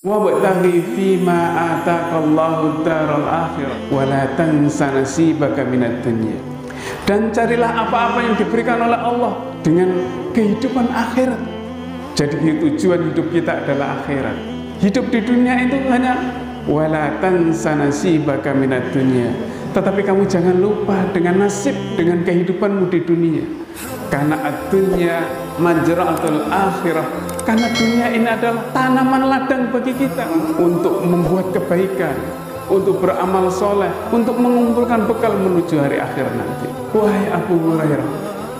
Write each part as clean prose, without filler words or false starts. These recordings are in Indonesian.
Wabtaghi fima ataqallahu daral akhirah wa la tansa nasibaka minad dunya. Dan carilah apa-apa yang diberikan oleh Allah dengan kehidupan akhirat. Jadi tujuan hidup kita adalah akhirat. Hidup di dunia itu hanya wala tansa nasibaka minad dunya. Tetapi kamu jangan lupa dengan nasib, dengan kehidupanmu di dunia. Karena ad-dunya majra'atul akhirah. Karena dunia ini adalah tanaman ladang bagi kita untuk membuat kebaikan, untuk beramal soleh, untuk mengumpulkan bekal menuju hari akhir nanti. Wahai Abu Hurairah,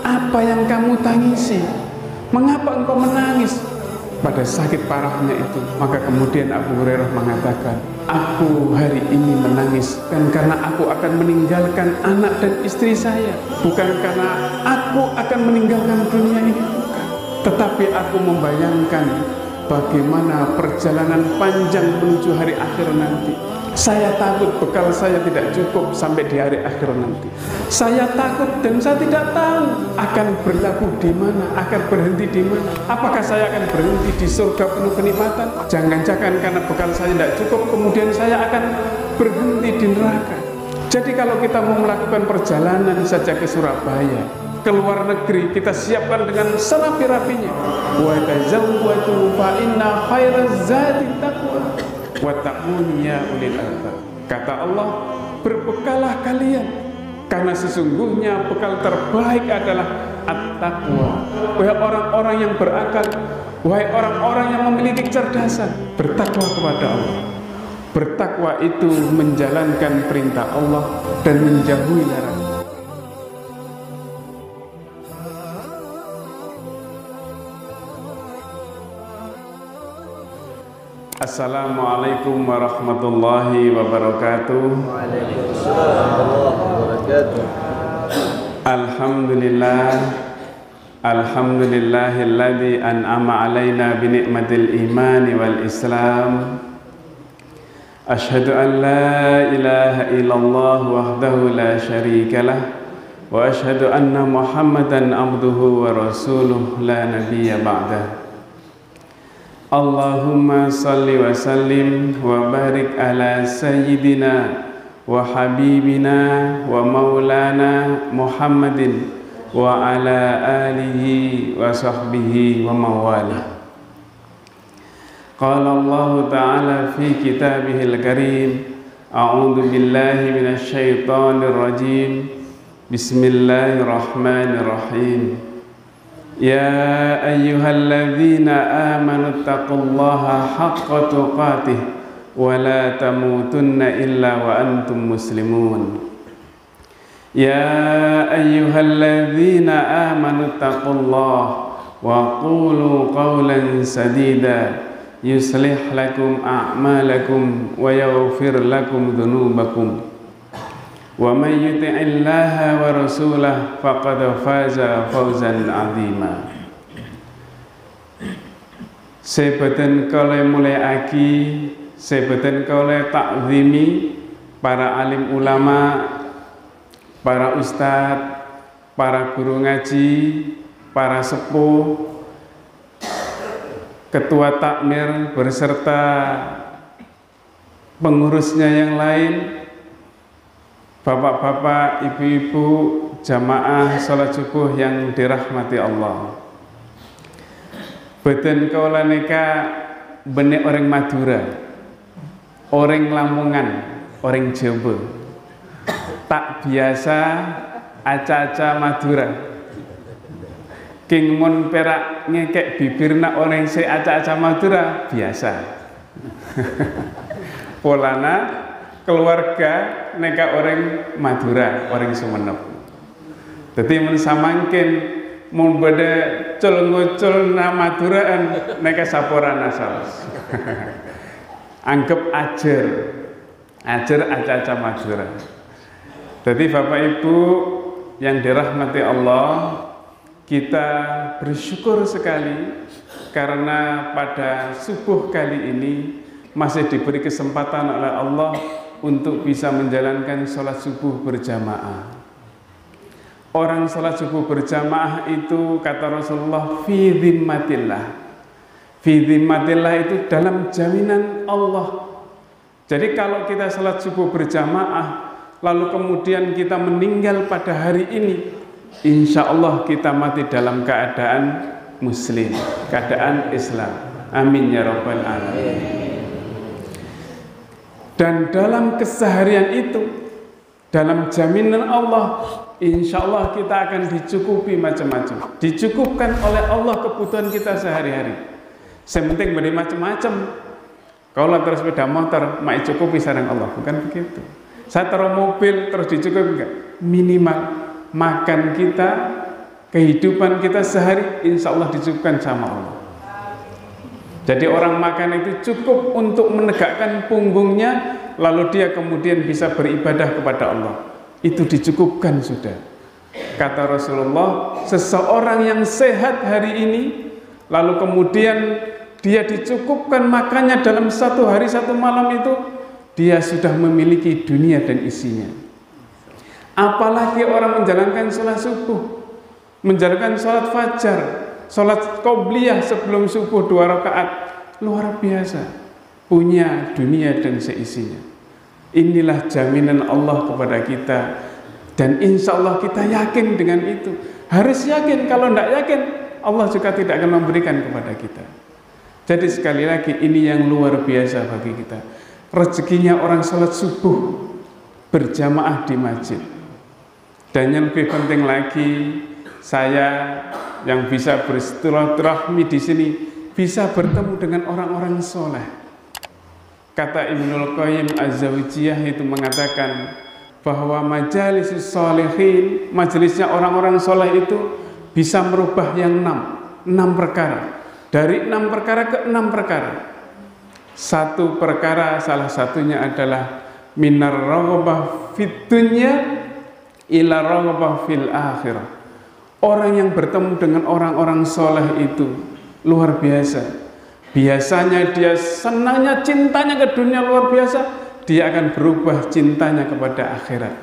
apa yang kamu tangisi? Mengapa engkau menangis? Pada sakit parahnya itu, maka kemudian Abu Hurairah mengatakan, aku hari ini menangis dan karena aku akan meninggalkan anak dan istri saya, bukan karena aku akan meninggalkan dunia ini, bukan. Tetapi aku membayangkan bagaimana perjalanan panjang menuju hari akhir nanti. Saya takut bekal saya tidak cukup sampai di hari akhir nanti. Saya takut dan saya tidak tahu akan berlabuh di mana, akan berhenti di mana. Apakah saya akan berhenti di surga penuh kenikmatan? Jangan-jangan karena bekal saya tidak cukup, kemudian saya akan berhenti di neraka. Jadi kalau kita mau melakukan perjalanan saja ke Surabaya, ke luar negeri, kita siapkan dengan serapi-rapinya. Wa tazawwadu fa inna khairaz zadi taqwa. Wattaqun ya ulil albab. Kata Allah, berbekalah kalian karena sesungguhnya bekal terbaik adalah at-taqwa. Wahai orang-orang yang berakal, wahai orang-orang yang memiliki kecerdasan, bertakwa kepada Allah. Bertakwa itu menjalankan perintah Allah dan menjauhi larangan. Assalamualaikum warahmatullahi wabarakatuh. Waalaikumsalam warahmatullahi wabarakatuh. Alhamdulillahilladzi an'ama alaina bi ni'matil imani wal islam. Asyhadu an la ilaha illallah wahdahu la syarikalah wa asyhadu anna Muhammadan abduhu wa rasuluh la nabiyya ba'dah. Allahumma salli wa sallim wa barik ala sayyidina wa habibina wa maulana Muhammadin wa ala alihi wa sahbihi wa mawala. Qala Allah ta'ala fi kitabihil karim, a'udzu billahi minasy syaithanir rajim. Bismillahirrahmanirrahim. Ya ayyuhalladzina amanu taqullaha haqqa tuqatih wa la tamutunna illa wa antum muslimun. Ya ayyuhalladzina amanu taqullaha wa qulu qawlan sadida yuslih lakum a'malakum wa yaghfir lakum dhunubakum. Wa may yuti'illaha wa rasulahu faqad faza fawzan 'azima. Sebeten kale mulyakake, sebeten kale takzimi para alim ulama, para ustadz, para guru ngaji, para sepuh, ketua takmir beserta pengurusnya yang lain, bapak-bapak, ibu-ibu, jamaah salat subuh yang dirahmati Allah. Beten kaula nika benek orang Madura, orang Lamongan, orang Jawa. Tak biasa aca-aca Madura. King mun perak ngekek bibirna orang se aca-aca Madura biasa. Polana keluarga neka orang Madura, orang Sumenep. Jadi mun samangkin mun bade cul ngucul na Maduraan neka saporana saus. Anggap ajar aca-aca Madura. Jadi Bapak Ibu yang dirahmati Allah, kita bersyukur sekali karena pada subuh kali ini masih diberi kesempatan oleh Allah untuk bisa menjalankan sholat subuh berjamaah. Orang sholat subuh berjamaah itu kata Rasulullah fi dhimmatillah. Fi dhimmatillah itu dalam jaminan Allah. Jadi kalau kita sholat subuh berjamaah lalu kemudian kita meninggal pada hari ini, insya Allah kita mati dalam keadaan muslim, keadaan Islam. Amin ya rabbal alamin. Dan dalam keseharian itu, dalam jaminan Allah, insya Allah kita akan dicukupi macam-macam. Dicukupkan oleh Allah kebutuhan kita sehari-hari. Sementing beri macam-macam. Kalau terus sepeda motor, mak cukupi sarang Allah, bukan begitu. Saya taruh mobil terus dicukupi enggak? Minimal makan kita, kehidupan kita sehari, insya Allah dicukupkan sama Allah. Jadi orang makan itu cukup untuk menegakkan punggungnya, lalu dia kemudian bisa beribadah kepada Allah. Itu dicukupkan sudah. Kata Rasulullah, seseorang yang sehat hari ini, lalu kemudian dia dicukupkan makannya dalam satu hari satu malam itu, dia sudah memiliki dunia dan isinya. Apalagi orang menjalankan sholat subuh, menjalankan sholat fajar, sholat qobliyah sebelum subuh 2 rakaat, luar biasa, punya dunia dan seisinya. Inilah jaminan Allah kepada kita, dan insya Allah kita yakin dengan itu. Harus yakin, kalau tidak yakin Allah juga tidak akan memberikan kepada kita. Jadi sekali lagi ini yang luar biasa bagi kita, rezekinya orang sholat subuh berjamaah di masjid. Dan yang lebih penting lagi, saya yang bisa bersilaturahmi di sini bisa bertemu dengan orang-orang soleh. Kata Ibnul Qayyim Az-Zawjiyah itu mengatakan bahwa majalisus sholihin, majelisnya orang-orang soleh itu bisa merubah yang 6 perkara. Dari 6 perkara ke 6 perkara. Satu perkara salah satunya adalah minar raghbah fid dunya ila raghbah fil akhirah. Orang yang bertemu dengan orang-orang soleh itu luar biasa. Biasanya dia senangnya, cintanya ke dunia luar biasa, dia akan berubah cintanya kepada akhirat.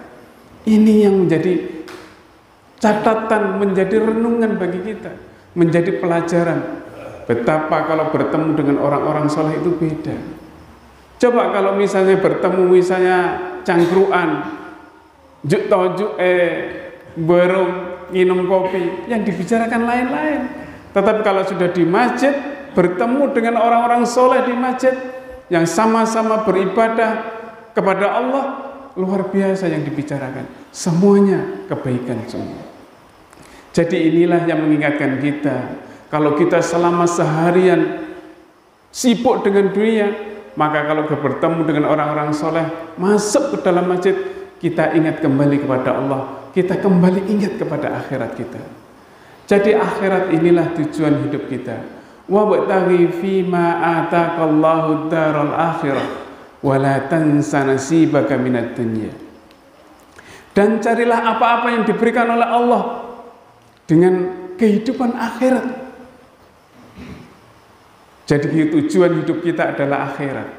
Ini yang menjadi catatan, menjadi renungan bagi kita, menjadi pelajaran. Betapa kalau bertemu dengan orang-orang soleh itu beda. Coba kalau misalnya bertemu misalnya cangkruan, juk tojuk berung minum kopi, yang dibicarakan lain-lain. Tetapi kalau sudah di masjid, bertemu dengan orang-orang soleh di masjid yang sama-sama beribadah kepada Allah, luar biasa yang dibicarakan. Semuanya kebaikan semua. Jadi inilah yang mengingatkan kita, kalau kita selama seharian sibuk dengan dunia, maka kalau bertemu dengan orang-orang soleh, masuk ke dalam masjid, kita ingat kembali kepada Allah, kita kembali ingat kepada akhirat kita. Jadi akhirat inilah tujuan hidup kita. Wabtaghi fima ataqallahu daral akhirah wa la tansa nasibaka minad dunya. Dan carilah apa-apa yang diberikan oleh Allah dengan kehidupan akhirat. Jadi tujuan hidup kita adalah akhirat.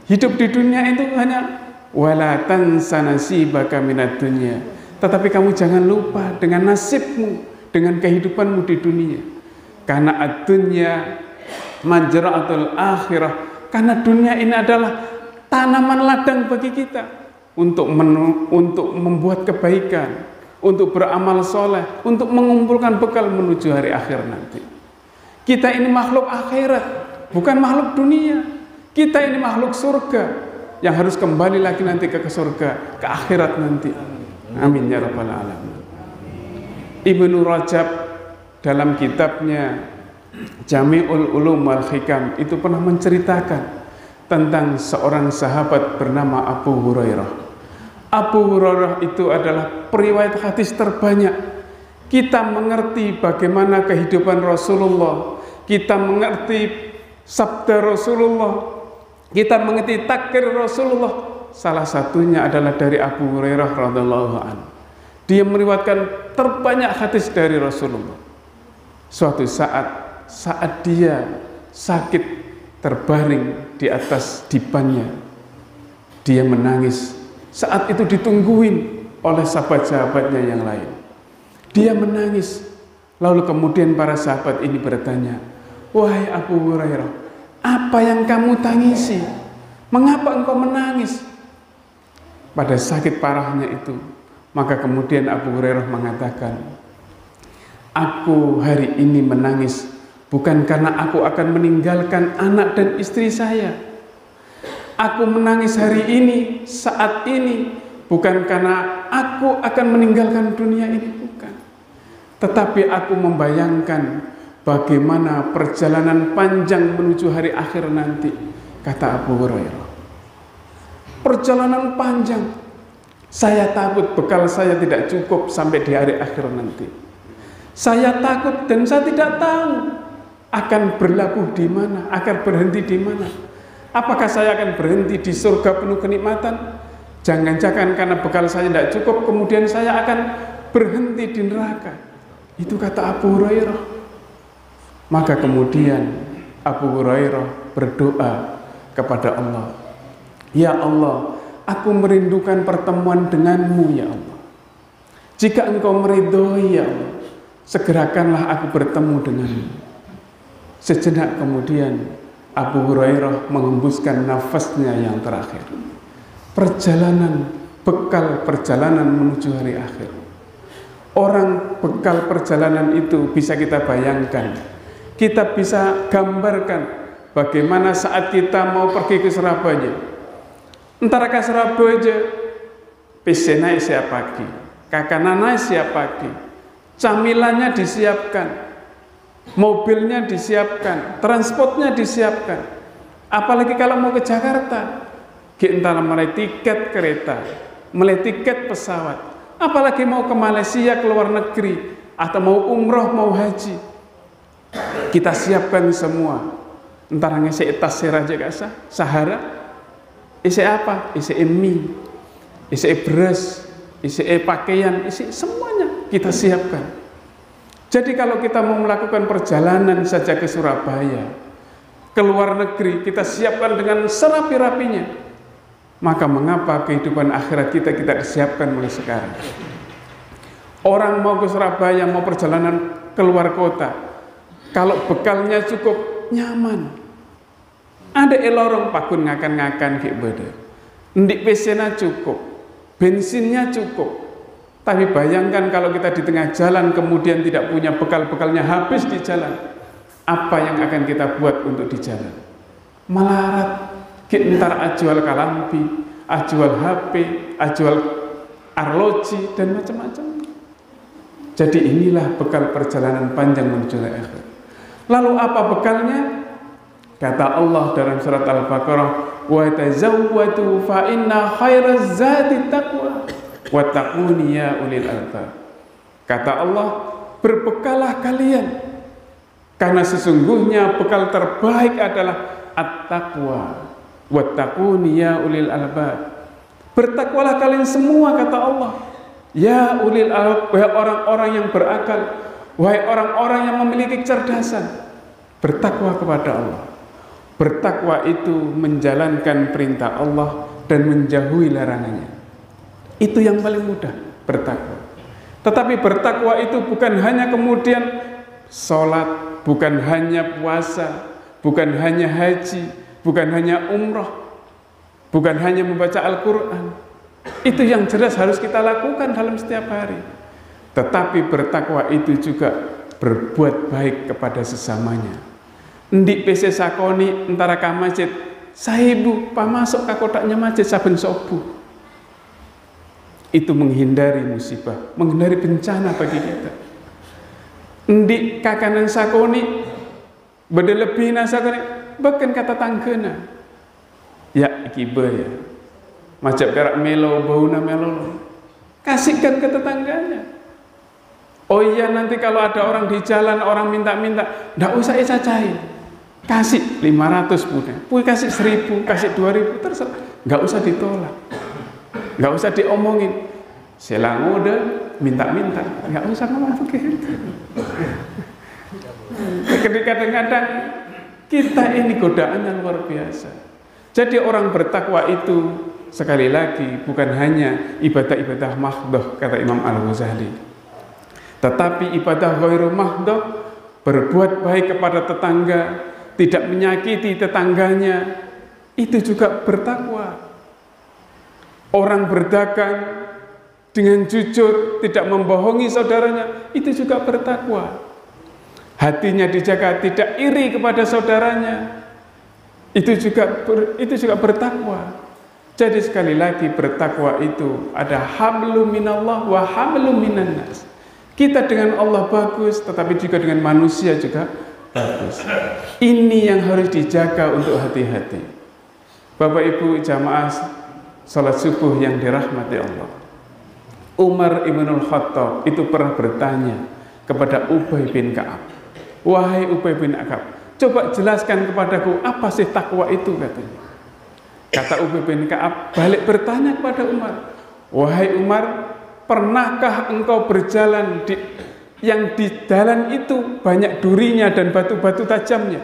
Hidup di dunia itu hanya wala tansa nasibaka minad dunya. Tetapi kamu jangan lupa dengan nasibmu, dengan kehidupanmu di dunia. Karena ad-dunya majra'atul akhirah. Karena dunia ini adalah tanaman ladang bagi kita untuk membuat kebaikan, untuk beramal soleh, untuk mengumpulkan bekal menuju hari akhir nanti. Kita ini makhluk akhirat, bukan makhluk dunia. Kita ini makhluk surga yang harus kembali lagi nanti ke surga, ke akhirat nanti. Amin ya rabbal alamin. Ibnu Rajab dalam kitabnya Jami'ul Ulum wal Hikam itu pernah menceritakan tentang seorang sahabat bernama Abu Hurairah. Abu Hurairah itu adalah periwayat hadis terbanyak. Kita mengerti bagaimana kehidupan Rasulullah, kita mengerti sabda Rasulullah, kita mengerti takrir Rasulullah. Salah satunya adalah dari Abu Hurairah radhiyallahu anhu. Dia meriwayatkan terbanyak hadis dari Rasulullah. Suatu saat dia sakit terbaring di atas dipannya, Dia menangis. Saat itu ditungguin oleh sahabat-sahabatnya yang lain. Dia menangis. Lalu kemudian para sahabat ini bertanya, "Wahai Abu Hurairah, apa yang kamu tangisi? Mengapa engkau menangis?" Pada sakit parahnya itu, maka kemudian Abu Hurairah mengatakan, "Aku hari ini menangis bukan karena aku akan meninggalkan anak dan istri saya. Aku menangis hari ini, saat ini, bukan karena aku akan meninggalkan dunia ini, bukan. Tetapi aku membayangkan bagaimana perjalanan panjang menuju hari akhir nanti," kata Abu Hurairah. "Perjalanan panjang. Saya takut bekal saya tidak cukup sampai di hari akhir nanti. Saya takut dan saya tidak tahu akan berlabuh di mana, akan berhenti di mana. Apakah saya akan berhenti di surga penuh kenikmatan? Jangan-jangan karena bekal saya tidak cukup, kemudian saya akan berhenti di neraka." Itu kata Abu Hurairah. Maka kemudian Abu Hurairah berdoa kepada Allah, "Ya Allah, aku merindukan pertemuan denganmu ya Allah. Jika engkau meridhoi ya Allah, segerakanlah aku bertemu denganmu." Sejenak kemudian Abu Hurairah mengembuskan nafasnya yang terakhir. Bekal perjalanan menuju hari akhir. Orang bekal perjalanan itu bisa kita bayangkan. Kita bisa gambarkan bagaimana saat kita mau pergi ke Surabaya. Antara ke Surabaya, pesena siap pagi, kakanana siap pagi, camilannya disiapkan, mobilnya disiapkan, transportnya disiapkan. Apalagi kalau mau ke Jakarta, entah mulai tiket kereta, mulai tiket pesawat, apalagi mau ke Malaysia, ke luar negeri, atau mau umroh, mau haji, kita siapkan semua. Entar ngisi tas seraja kasa, sahara, isi apa? Isi mie, isi beras, isi pakaian, isi semuanya kita siapkan. Jadi kalau kita mau melakukan perjalanan saja ke Surabaya, ke luar negeri, kita siapkan dengan serapi-rapinya. Maka mengapa kehidupan akhirat kita disiapkan mulai sekarang? Orang mau ke Surabaya, mau perjalanan keluar kota, kalau bekalnya cukup, nyaman. Ada elorong pakun ngakan-ngakan kayak beda. Ndik pesena cukup, bensinnya cukup. Tapi bayangkan kalau kita di tengah jalan kemudian tidak punya bekal-bekalnya, habis di jalan, apa yang akan kita buat untuk di jalan? Melarat, ntar ajual kalampi, ajual HP, ajual arloji, dan macam-macam. Jadi inilah bekal perjalanan panjang menuju akhir. Lalu apa bekalnya? Kata Allah dalam surat Al-Baqarah, "Wa tazawwadu fa inna khairaz zadi taqwa wattaquni ya ulil albab." Kata Allah, berbekalah kalian, karena sesungguhnya bekal terbaik adalah at-taqwa wattaquni ya ulil albab. Bertakwalah kalian semua, kata Allah, ya ulil albab, wahai orang-orang yang berakal, wahai orang-orang yang memiliki kecerdasan. Bertakwa kepada Allah. Bertakwa itu menjalankan perintah Allah dan menjauhi larangannya. Itu yang paling mudah, bertakwa. Tetapi bertakwa itu bukan hanya kemudian sholat, bukan hanya puasa, bukan hanya haji, bukan hanya umrah, bukan hanya membaca Al-Quran. Itu yang jelas harus kita lakukan dalam setiap hari. Tetapi bertakwa itu juga berbuat baik kepada sesamanya. Ndik pese sakoni antara ka masjid, sahibu pa masuk ka kotaknya masjid saben subuh. Itu menghindari musibah, menghindari bencana bagi kita. Ndik kakanan sakoni beda lebih nasakoni, bahkan kata tanggena. Ya iki ya. Majak perak melo bauna melo. Kasihkan ke tetangganya. Oh iya, nanti kalau ada orang di jalan, orang minta-minta, ndak usah cacahin. Kasih 500 punya, kasih 1000, kasih 2000, terserah, nggak usah ditolak, nggak usah diomongin. Selang udah minta-minta, nggak usah ngomong begitu. Kadang-kadang kita ini godaan yang luar biasa. Jadi orang bertakwa itu sekali lagi bukan hanya ibadah-ibadah mahdhah kata Imam Al-Ghazali, tetapi ibadah ghairu mahdhah, berbuat baik kepada tetangga, tidak menyakiti tetangganya, itu juga bertakwa. Orang berdagang dengan jujur, tidak membohongi saudaranya, itu juga bertakwa. Hatinya dijaga, tidak iri kepada saudaranya, itu juga bertakwa. Jadi sekali lagi bertakwa itu ada hablum minallah wa hablum minan nas. Kita dengan Allah bagus, tetapi juga dengan manusia juga bagus. Ini yang harus dijaga untuk hati-hati. Bapak Ibu jamaah salat subuh yang dirahmati Allah, Umar ibnul Khattab itu pernah bertanya kepada Ubay bin Ka'ab, wahai Ubay bin Ka'ab, coba jelaskan kepadaku apa sih takwa itu, katanya. Kata Ubay bin Ka'ab balik bertanya kepada Umar, wahai Umar, pernahkah engkau berjalan yang di jalan itu banyak durinya dan batu-batu tajamnya?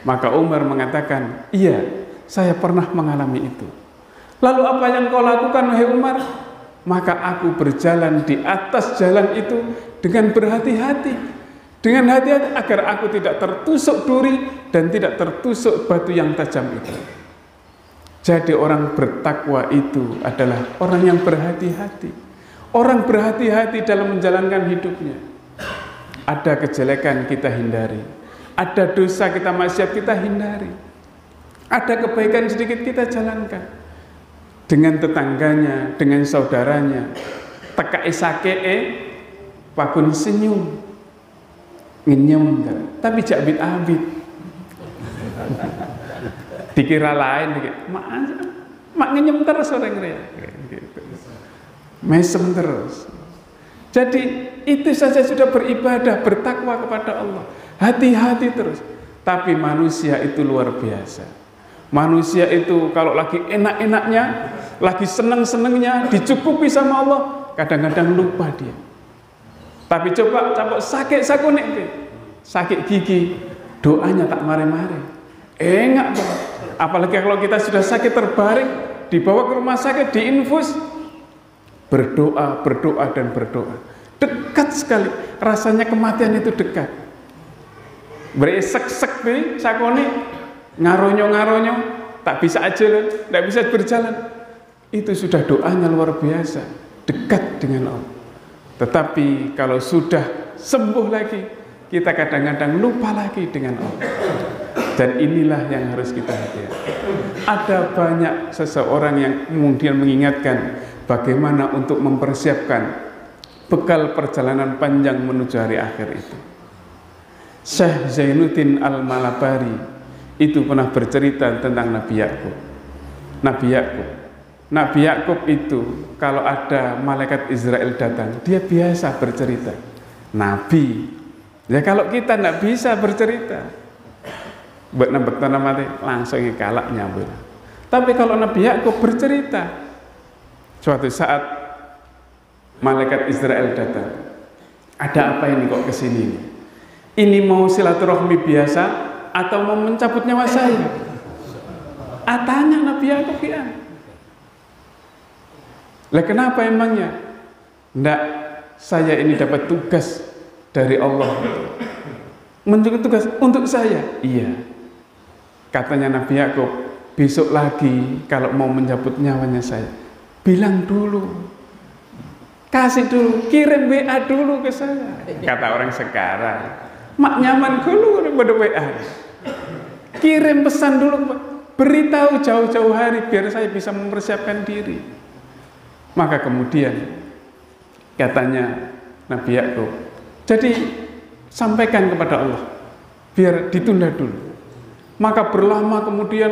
Maka Umar mengatakan, iya, saya pernah mengalami itu. Lalu apa yang kau lakukan, wahai Umar? Maka aku berjalan di atas jalan itu dengan berhati-hati, dengan hati-hati agar aku tidak tertusuk duri dan tidak tertusuk batu yang tajam itu. Jadi orang bertakwa itu adalah orang yang berhati-hati. Orang berhati-hati dalam menjalankan hidupnya. Ada kejelekan kita hindari, ada dosa kita maksiat kita hindari, ada kebaikan sedikit kita jalankan. Dengan tetangganya, dengan saudaranya, teka isakee pakun senyum, ngenyem, tapi jak abit-abit. Dikira lain, mak ngenyem terus orang ria, gitu. Mesem terus. Jadi itu saja sudah beribadah, bertakwa kepada Allah. Hati-hati terus. Tapi manusia itu luar biasa. Manusia itu kalau lagi enak-enaknya, lagi seneng-senengnya, dicukupi sama Allah, kadang-kadang lupa dia. Tapi coba sakit sakunek, sakit gigi, doanya tak mare-mare. Enggak tuh. Apalagi kalau kita sudah sakit terbaring, dibawa ke rumah sakit, diinfus, berdoa, berdoa dan berdoa. Dekat sekali, rasanya kematian itu dekat. Beresek-sek nih, sakone, ngaronyo-ngaronyo, tak bisa aja, tak bisa berjalan. Itu sudah doanya luar biasa, dekat dengan Allah. Tetapi kalau sudah sembuh lagi, kita kadang-kadang lupa lagi dengan Allah. Dan inilah yang harus kita hati-hati. Ada banyak seseorang yang kemudian mengingatkan bagaimana untuk mempersiapkan bekal perjalanan panjang menuju hari akhir itu. Syekh Zainuddin Al-Malabari itu pernah bercerita tentang Nabi Yakub. Nabi Yakub itu kalau ada malaikat Israel datang, dia biasa bercerita. Nabi, ya kalau kita tidak bisa bercerita, buat nambah mati langsung kalak nyambut. Tapi kalau Nabi Yakub bercerita, suatu saat malaikat Israel datang, ada apa ini kok kesini? Ini mau silaturahmi biasa atau mau mencabut nyawa saya? Tanya Nabi Yakub ya. Lah kenapa emangnya? Ndak, saya ini dapat tugas dari Allah. Menunjukkan tugas untuk saya. Iya. Katanya Nabi Yakub, besok lagi kalau mau mencabut nyawanya saya, bilang dulu, kasih dulu, kirim WA dulu ke saya. Kata orang sekarang, mak nyaman dulu pada WA. Kirim pesan dulu, beritahu jauh-jauh hari biar saya bisa mempersiapkan diri. Maka kemudian katanya Nabi Yakub, jadi sampaikan kepada Allah biar ditunda dulu. Maka lama kemudian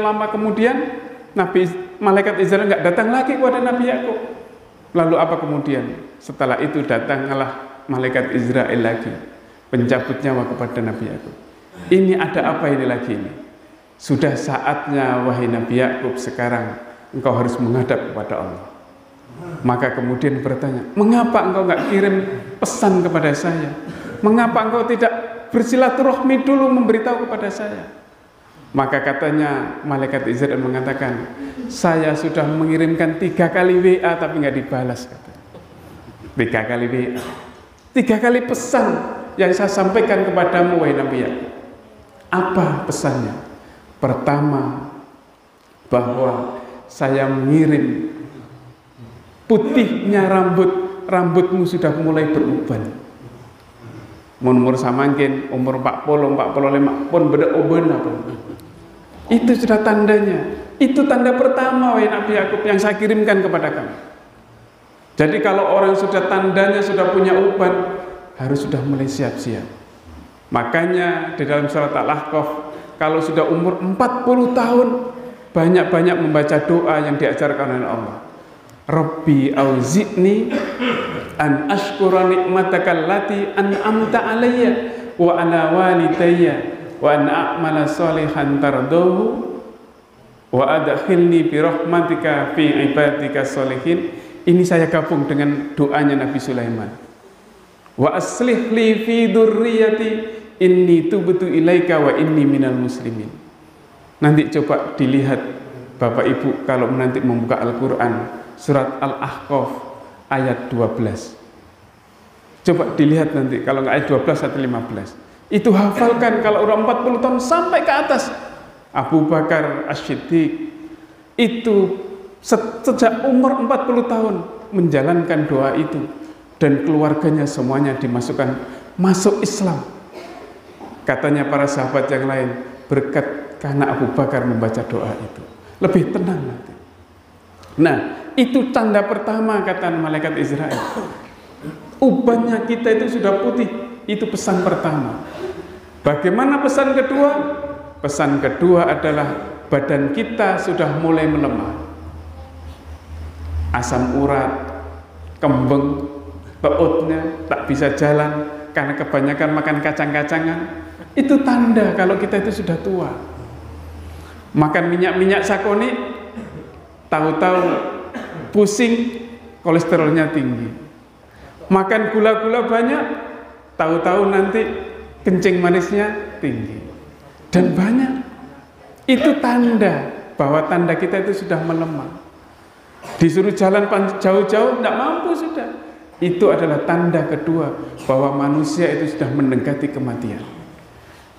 malaikat Israel nggak datang lagi kepada Nabi Yakub. Lalu apa kemudian? Setelah itu datanglah malaikat Israel lagi, pencabut nyawa kepada Nabi Yakub. Ini ada apa ini lagi ini? Sudah saatnya wahai Nabi Yakub, sekarang engkau harus menghadap kepada Allah. Maka kemudian bertanya, mengapa engkau nggak kirim pesan kepada saya? Mengapa engkau tidak bersilaturahmi dulu memberitahu kepada saya? Maka katanya malaikat Israil mengatakan, saya sudah mengirimkan 3 kali WA tapi nggak dibalas. 3 kali WA, 3 kali pesan yang saya sampaikan kepadamu wahai Nabi Yakub. Apa pesannya? Pertama, bahwa saya mengirim putihnya rambutmu sudah mulai beruban. Umur samangkin, umur 40, 45 pun beda uban apa. Itu sudah tandanya. Itu tanda pertama wahai Nabi Yakub yang saya kirimkan kepada kamu. Jadi kalau orang sudah tandanya sudah punya uban, harus sudah mulai siap-siap. Makanya di dalam surat Al-Ahqaf, kalau sudah umur 40 tahun, banyak-banyak membaca doa yang diajarkan oleh Allah. Rabbi auzi'ni an ashkura nikmataka allati an'amta alayya wa ala walidayya wa an a'mala sholihan tardahu wa adkhilni bi rahmatika fi ibadika sholihin. Ini saya gabung dengan doanya Nabi Sulaiman. Wa aslih li fi dzurriyyati inni tubtu ilaika wa inni minal muslimin. Nanti coba dilihat Bapak Ibu kalau nanti membuka Al-Qur'an surat Al-Ahqaf ayat 12. Coba dilihat nanti kalau nggak ayat 12 atau 15. Itu hafalkan kalau udah 40 tahun sampai ke atas. Abu Bakar As-Siddiq itu sejak umur 40 tahun menjalankan doa itu dan keluarganya semuanya masuk Islam. Katanya para sahabat yang lain, berkat karena Abu Bakar membaca doa itu lebih tenang nanti. Nah, itu tanda pertama kata malaikat Israel. Ubannya kita itu sudah putih. Itu pesan pertama. Bagaimana pesan kedua? Pesan kedua adalah badan kita sudah mulai melemah. Asam urat, kembeng, perutnya tak bisa jalan karena kebanyakan makan kacang-kacangan. Itu tanda kalau kita itu sudah tua. Makan minyak-minyak sakoni, tahu-tahu pusing, kolesterolnya tinggi. Makan gula-gula banyak, tahu-tahu nanti kencing manisnya tinggi. Dan banyak. Itu tanda bahwa tanda kita itu sudah melemah. Disuruh jalan jauh-jauh, tidak mampu sudah. Itu adalah tanda kedua bahwa manusia itu sudah mendekati kematian.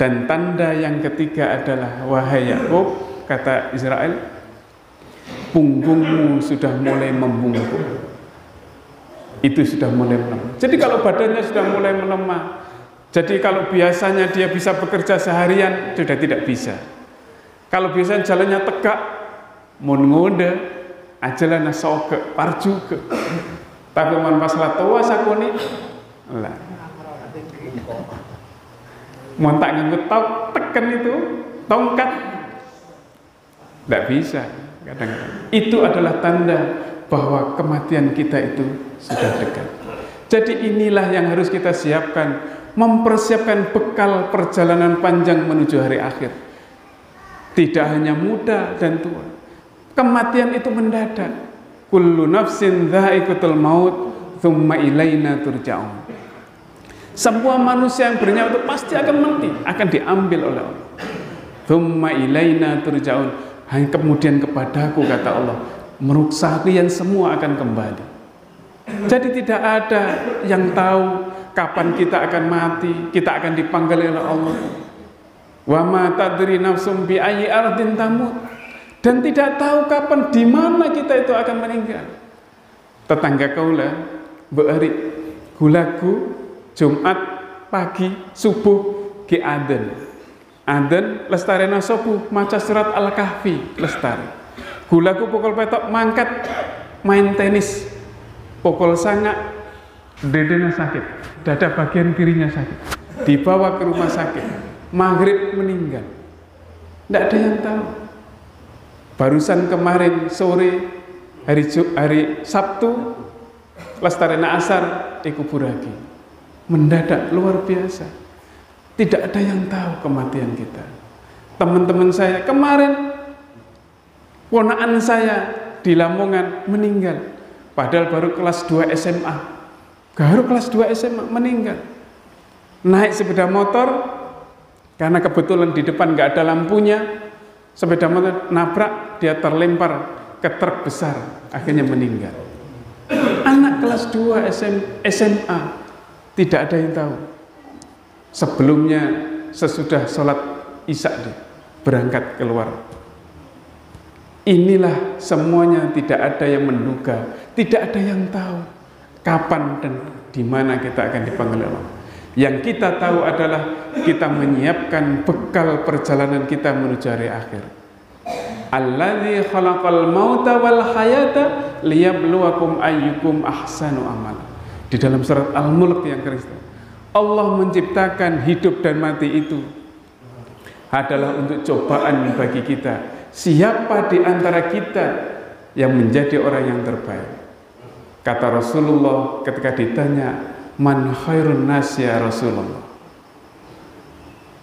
Dan tanda yang ketiga adalah, wahai Yakub, kata Israel, punggungmu sudah mulai membungkuk. Itu sudah mulai melemah. Jadi kalau badannya sudah mulai melemah, jadi kalau biasanya dia bisa bekerja seharian, sudah tidak bisa. Kalau biasanya jalannya tegak, mun ngode, ajalan soge, parjuge. Tapi man masalah tua sakuni, lah. Montak nganggut tekan itu, tongkat, tidak bisa. Kadang-kadang. Itu adalah tanda bahwa kematian kita itu sudah dekat. Jadi inilah yang harus kita siapkan, mempersiapkan bekal perjalanan panjang menuju hari akhir. Tidak hanya muda dan tua. Kematian itu mendadak. Kullu nafsin dha'iqatul maut, tsumma ilaina turja'un. Semua manusia yang bernyawa itu pasti akan mati, akan diambil oleh Allah. Tsumma ilaina turja'un. Hanya kemudian kepadaku, kata Allah, meruksa kalian semua akan kembali. Jadi tidak ada yang tahu kapan kita akan mati, kita akan dipanggil oleh Allah. Wa ma tadri nafsum bi ayyi ardin tamut. Dan tidak tahu kapan di mana kita itu akan meninggal. Tetangga kaula beuri gulaku Jumat pagi subuh ki adzan. Adzan lestarena subuh maca surat Al-Kahfi lestari. Gulaku pukul petok mangkat main tenis. Pukul sangat dedenya sakit, dada bagian kirinya sakit, dibawa ke rumah sakit, maghrib meninggal. Tidak ada yang tahu. Barusan kemarin sore hari Sabtu lestarena asar dikubur lagi. Mendadak luar biasa. Tidak ada yang tahu kematian kita. Teman-teman saya kemarin, ponakan saya di Lamongan meninggal. Padahal baru kelas 2 SMA. Baru kelas 2 SMA meninggal. Naik sepeda motor Karena kebetulan di depan nggak ada lampunya, sepeda motor nabrak, dia terlempar ke truk besar, akhirnya meninggal. Anak kelas 2 SMA, tidak ada yang tahu. Sebelumnya, sesudah sholat isya berangkat keluar. Inilah semuanya, tidak ada yang menduga, tidak ada yang tahu kapan dan di mana kita akan dipanggil Allah. Yang kita tahu adalah kita menyiapkan bekal perjalanan kita menuju hari akhir. Alladzi khalaqal mauta wal hayata liyabluwakum ayyukum ahsanu amala. Di dalam surat Al-Mulk yang Kristen, Allah menciptakan hidup dan mati itu adalah untuk cobaan bagi kita. Siapa di antara kita yang menjadi orang yang terbaik? Kata Rasulullah ketika ditanya, man khairun nas ya Rasulullah?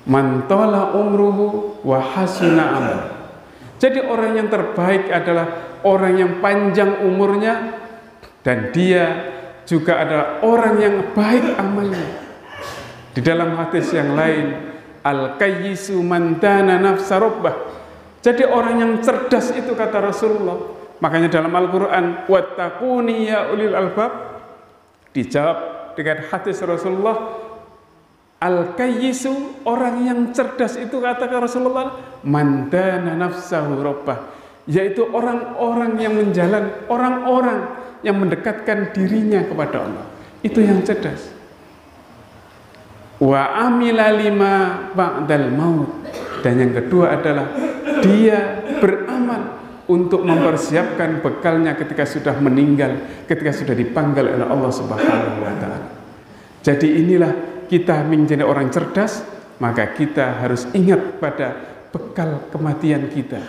Man tala umruhu wa hasuna amal. Jadi orang yang terbaik adalah orang yang panjang umurnya dan dia juga adalah orang yang baik amalnya. Di dalam hadis yang lain, al-qayyisu man dana nafsa rabbah. Jadi orang yang cerdas itu kata Rasulullah. Makanya dalam Al-Qur'an, wattaquni ya ulil albab, dijawab dengan hadis Rasulullah, al-qayyisu, orang yang cerdas itu kata Rasulullah, man dana nafsahu rabbah, yaitu orang-orang yang orang-orang yang mendekatkan dirinya kepada Allah. Itu yang cerdas. Wa amila lima ba'dal maut, dan yang kedua adalah dia beramal untuk mempersiapkan bekalnya ketika sudah meninggal, ketika sudah dipanggil oleh Allah Subhanahu wa taala. Jadi inilah kita menjadi orang cerdas, maka kita harus ingat pada bekal kematian kita.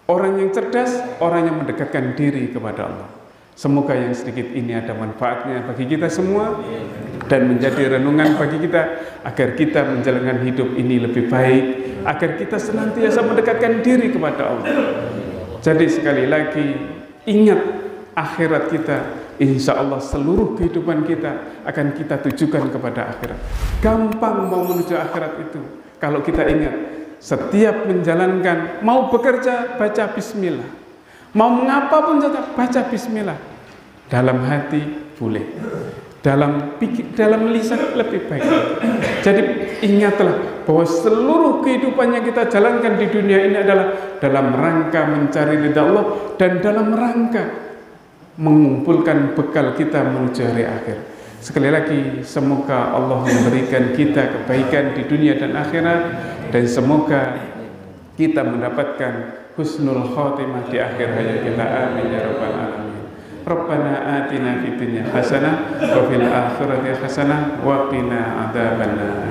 Orang yang cerdas, orang yang mendekatkan diri kepada Allah. Semoga yang sedikit ini ada manfaatnya bagi kita semua dan menjadi renungan bagi kita agar kita menjalankan hidup ini lebih baik, agar kita senantiasa mendekatkan diri kepada Allah. Jadi sekali lagi ingat akhirat kita, insya Allah seluruh kehidupan kita akan kita tujukan kepada akhirat. Gampang mau menuju akhirat itu kalau kita ingat setiap menjalankan, mau bekerja baca bismillah, mau mengapa pun baca bismillah. Dalam hati boleh, dalam lisan lebih baik. Jadi ingatlah bahwa seluruh kehidupan yang kita jalankan di dunia ini adalah dalam rangka mencari ridha Allah dan dalam rangka mengumpulkan bekal kita menuju hari akhir. Sekali lagi, semoga Allah memberikan kita kebaikan di dunia dan akhirat, dan semoga kita mendapatkan husnul khotimah di akhir hayat kita. Amin ya rabbal alamin. Rabbana atina fid dunya hasanah wa fil akhirati hasanah wa qina adzabannar.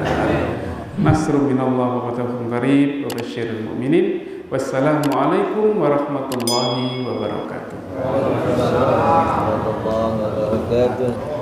Nasrun minallah wa fathun qarib wa basyiril mu'minin. Wassalamu alaikum warahmatullahi wabarakatuh. Waalaikumsalam warahmatullahi wabarakatuh.